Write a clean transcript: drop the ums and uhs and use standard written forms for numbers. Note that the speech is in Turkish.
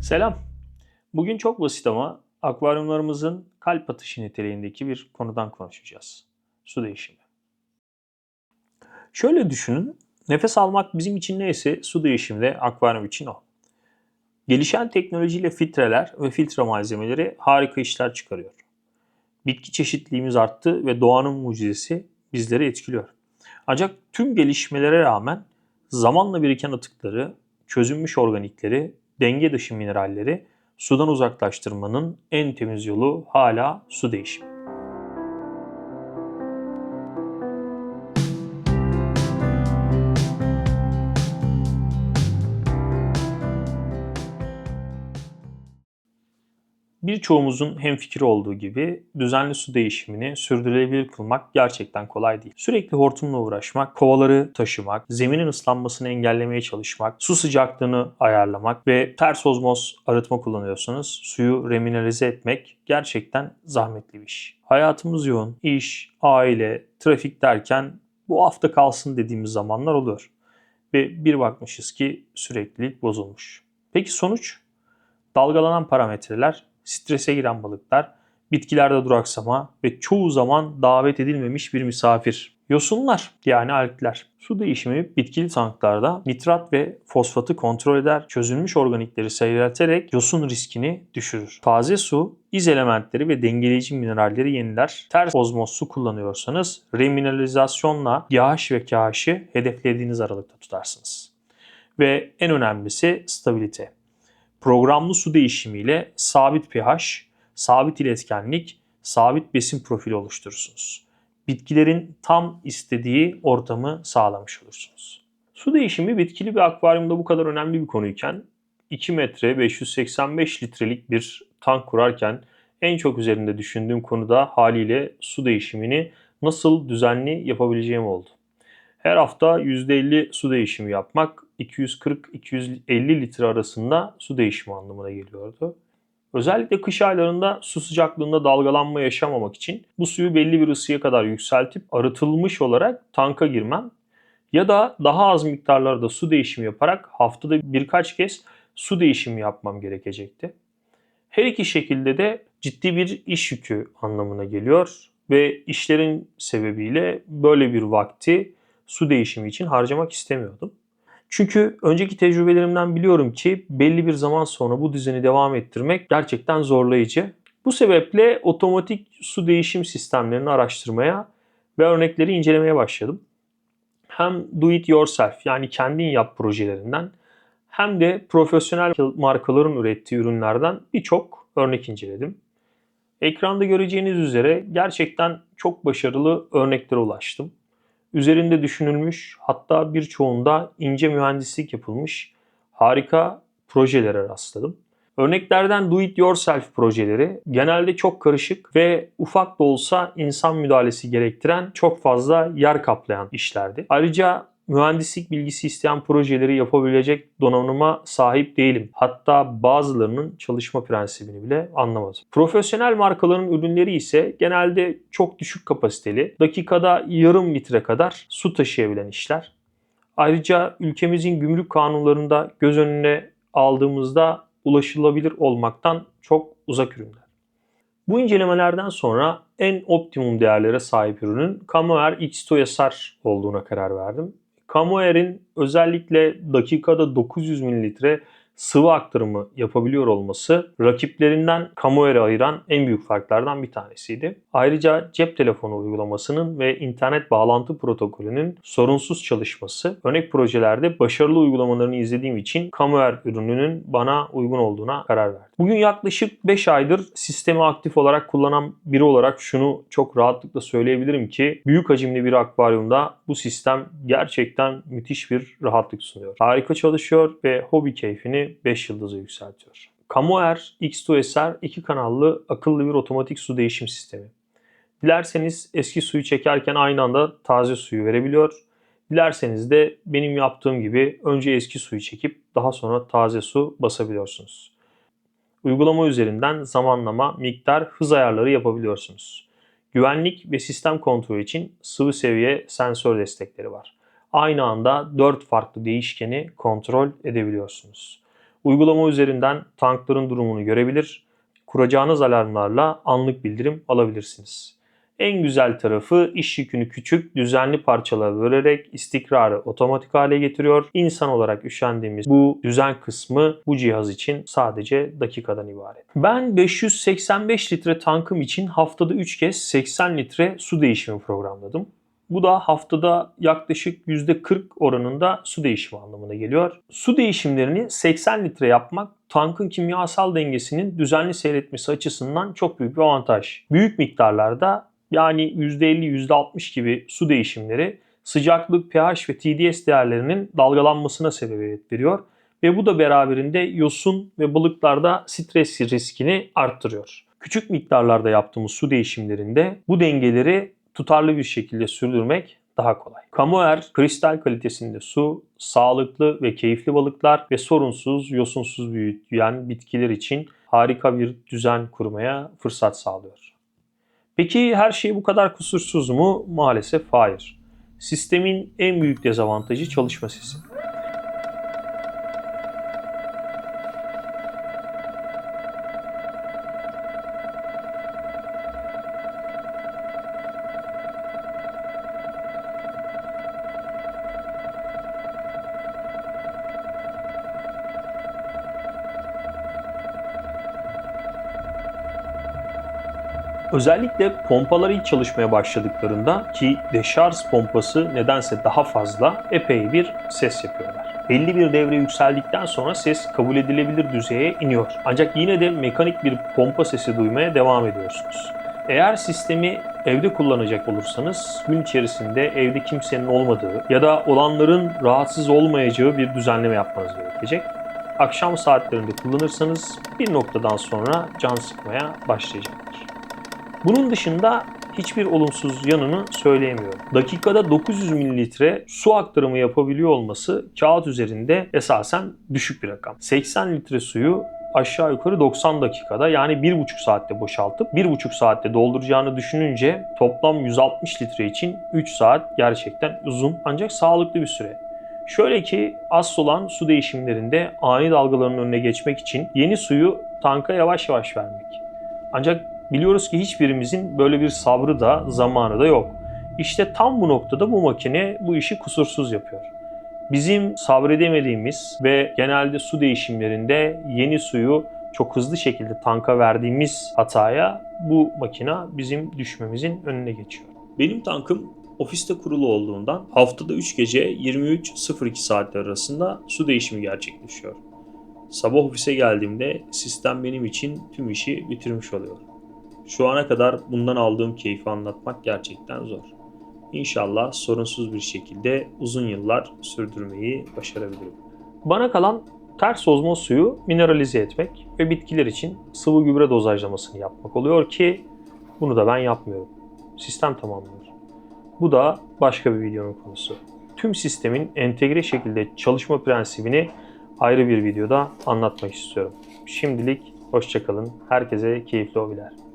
Selam. Bugün çok basit ama akvaryumlarımızın kalp atışı niteliğindeki bir konudan konuşacağız. Su değişimi. Şöyle düşünün, nefes almak bizim için neyse su değişimi de akvaryum için o. Gelişen teknolojiyle filtreler ve filtre malzemeleri harika işler çıkarıyor. Bitki çeşitliliğimiz arttı ve doğanın mucizesi bizleri etkiliyor. Ancak tüm gelişmelere rağmen zamanla biriken atıkları, çözünmüş organikleri, denge dışı mineralleri sudan uzaklaştırmanın en temiz yolu hala su değişimi. Birçoğumuzun hemfikir olduğu gibi düzenli su değişimini sürdürülebilir kılmak gerçekten kolay değil. Sürekli hortumla uğraşmak, kovaları taşımak, zeminin ıslanmasını engellemeye çalışmak, su sıcaklığını ayarlamak ve ters ozmoz arıtma kullanıyorsanız suyu remineralize etmek gerçekten zahmetli bir iş. Hayatımız yoğun, iş, aile, trafik derken bu hafta kalsın dediğimiz zamanlar oluyor. Ve bir bakmışız ki süreklilik bozulmuş. Peki sonuç? Dalgalanan parametreler, strese giren balıklar, bitkilerde duraksama ve çoğu zaman davet edilmemiş bir misafir. Yosunlar yani algler. Su değişimi bitkili tanklarda nitrat ve fosfatı kontrol eder, çözülmüş organikleri seyrelterek yosun riskini düşürür. Taze su, iz elementleri ve dengeleyici mineralleri yeniler. Ters ozmoz su kullanıyorsanız remineralizasyonla pH ve KH'ı hedeflediğiniz aralıkta tutarsınız. Ve en önemlisi stabilite. Programlı su değişimiyle sabit pH, sabit iletkenlik, sabit besin profili oluşturursunuz. Bitkilerin tam istediği ortamı sağlamış olursunuz. Su değişimi bitkili bir akvaryumda bu kadar önemli bir konuyken 2 metre 585 litrelik bir tank kurarken en çok üzerinde düşündüğüm konu da haliyle su değişimini nasıl düzenli yapabileceğim oldu. Her hafta %50 su değişimi yapmak 240-250 litre arasında su değişimi anlamına geliyordu. Özellikle kış aylarında su sıcaklığında dalgalanma yaşamamak için bu suyu belli bir ısıya kadar yükseltip arıtılmış olarak tanka girmem ya da daha az miktarlarda su değişimi yaparak haftada birkaç kez su değişimi yapmam gerekecekti. Her iki şekilde de ciddi bir iş yükü anlamına geliyor ve işlerin sebebiyle böyle bir vakti su değişimi için harcamak istemiyordum. Çünkü önceki tecrübelerimden biliyorum ki belli bir zaman sonra bu düzeni devam ettirmek gerçekten zorlayıcı. Bu sebeple otomatik su değişim sistemlerini araştırmaya ve örnekleri incelemeye başladım. Hem do it yourself yani kendin yap projelerinden hem de profesyonel markaların ürettiği ürünlerden birçok örnek inceledim. Ekranda göreceğiniz üzere gerçekten çok başarılı örneklere ulaştım. Üzerinde düşünülmüş, hatta birçoğunda ince mühendislik yapılmış harika projelere rastladım. Örneklerden do it yourself projeleri genelde çok karışık ve ufak da olsa insan müdahalesi gerektiren çok fazla yer kaplayan işlerdi. Ayrıca mühendislik bilgisi isteyen projeleri yapabilecek donanıma sahip değilim. Hatta bazılarının çalışma prensibini bile anlamadım. Profesyonel markaların ürünleri ise genelde çok düşük kapasiteli, dakikada yarım litre kadar su taşıyabilen işler. Ayrıca ülkemizin gümrük kanunlarında göz önüne aldığımızda ulaşılabilir olmaktan çok uzak ürünler. Bu incelemelerden sonra en optimum değerlere sahip ürünün Camoer X2 SR olduğuna karar verdim. Camoer'in özellikle dakikada 900 mililitre sıvı aktarımı yapabiliyor olması rakiplerinden Camoer'i ayıran en büyük farklardan bir tanesiydi. Ayrıca cep telefonu uygulamasının ve internet bağlantı protokolünün sorunsuz çalışması örnek projelerde başarılı uygulamalarını izlediğim için Camoer ürününün bana uygun olduğuna karar verdim. Bugün yaklaşık 5 aydır sistemi aktif olarak kullanan biri olarak şunu çok rahatlıkla söyleyebilirim ki büyük hacimli bir akvaryumda bu sistem gerçekten müthiş bir rahatlık sunuyor. Harika çalışıyor ve hobi keyfini 5 yıldıza yükseltiyor. Camoer X2SR 2 kanallı akıllı bir otomatik su değişim sistemi. Dilerseniz eski suyu çekerken aynı anda taze suyu verebiliyor. Dilerseniz de benim yaptığım gibi önce eski suyu çekip daha sonra taze su basabiliyorsunuz. Uygulama üzerinden zamanlama, miktar, hız ayarları yapabiliyorsunuz. Güvenlik ve sistem kontrolü için sıvı seviye sensör destekleri var. Aynı anda 4 farklı değişkeni kontrol edebiliyorsunuz. Uygulama üzerinden tankların durumunu görebilir, kuracağınız alarmlarla anlık bildirim alabilirsiniz. En güzel tarafı iş yükünü küçük, düzenli parçalara bölerek istikrarı otomatik hale getiriyor. İnsan olarak üşendiğimiz bu düzen kısmı bu cihaz için sadece dakikadan ibaret. Ben 585 litre tankım için haftada 3 kez 80 litre su değişimi programladım. Bu da haftada yaklaşık %40 oranında su değişimi anlamına geliyor. Su değişimlerini 80 litre yapmak tankın kimyasal dengesinin düzenli seyretmesi açısından çok büyük bir avantaj. Büyük miktarlarda yani %50, %60 gibi su değişimleri sıcaklık, pH ve TDS değerlerinin dalgalanmasına sebebiyet veriyor ve bu da beraberinde yosun ve balıklarda stres riskini arttırıyor. Küçük miktarlarda yaptığımız su değişimlerinde bu dengeleri tutarlı bir şekilde sürdürmek daha kolay. Kamuer, kristal kalitesinde su, sağlıklı ve keyifli balıklar ve sorunsuz, yosunsuz büyüyen bitkiler için harika bir düzen kurmaya fırsat sağlıyor. Peki her şey bu kadar kusursuz mu? Maalesef hayır. Sistemin en büyük dezavantajı çalışma sesi. Özellikle pompalar ilk çalışmaya başladıklarında ki deşarj pompası nedense daha fazla epey bir ses yapıyorlar. Belli bir devre yükseldikten sonra ses kabul edilebilir düzeye iniyor. Ancak yine de mekanik bir pompa sesi duymaya devam ediyorsunuz. Eğer sistemi evde kullanacak olursanız gün içerisinde evde kimsenin olmadığı ya da olanların rahatsız olmayacağı bir düzenleme yapmanız gerekecek. Akşam saatlerinde kullanırsanız bir noktadan sonra can sıkmaya başlayacaktır. Bunun dışında hiçbir olumsuz yanını söyleyemiyorum. Dakikada 900 mililitre su aktarımı yapabiliyor olması kağıt üzerinde esasen düşük bir rakam. 80 litre suyu aşağı yukarı 90 dakikada yani 1,5 saatte boşaltıp 1,5 saatte dolduracağını düşününce toplam 160 litre için 3 saat gerçekten uzun ancak sağlıklı bir süre. Şöyle ki az olan su değişimlerinde ani dalgaların önüne geçmek için yeni suyu tanka yavaş yavaş vermek. Ancak biliyoruz ki hiçbirimizin böyle bir sabrı da zamanı da yok. İşte tam bu noktada bu makine bu işi kusursuz yapıyor. Bizim sabredemediğimiz ve genelde su değişimlerinde yeni suyu çok hızlı şekilde tanka verdiğimiz hataya bu makine bizim düşmemizin önüne geçiyor. Benim tankım ofiste kurulu olduğundan haftada 3 gece 23-02 saatler arasında su değişimi gerçekleşiyor. Sabah ofise geldiğimde sistem benim için tüm işi bitirmiş oluyor. Şu ana kadar bundan aldığım keyfi anlatmak gerçekten zor. İnşallah sorunsuz bir şekilde uzun yıllar sürdürmeyi başarabilirim. Bana kalan ters ozmoz suyu mineralize etmek ve bitkiler için sıvı gübre dozajlamasını yapmak oluyor ki bunu da ben yapmıyorum. Sistem tamamlıyor. Bu da başka bir videonun konusu. Tüm sistemin entegre şekilde çalışma prensibini ayrı bir videoda anlatmak istiyorum. Şimdilik hoşça kalın. Herkese keyifli hobiler.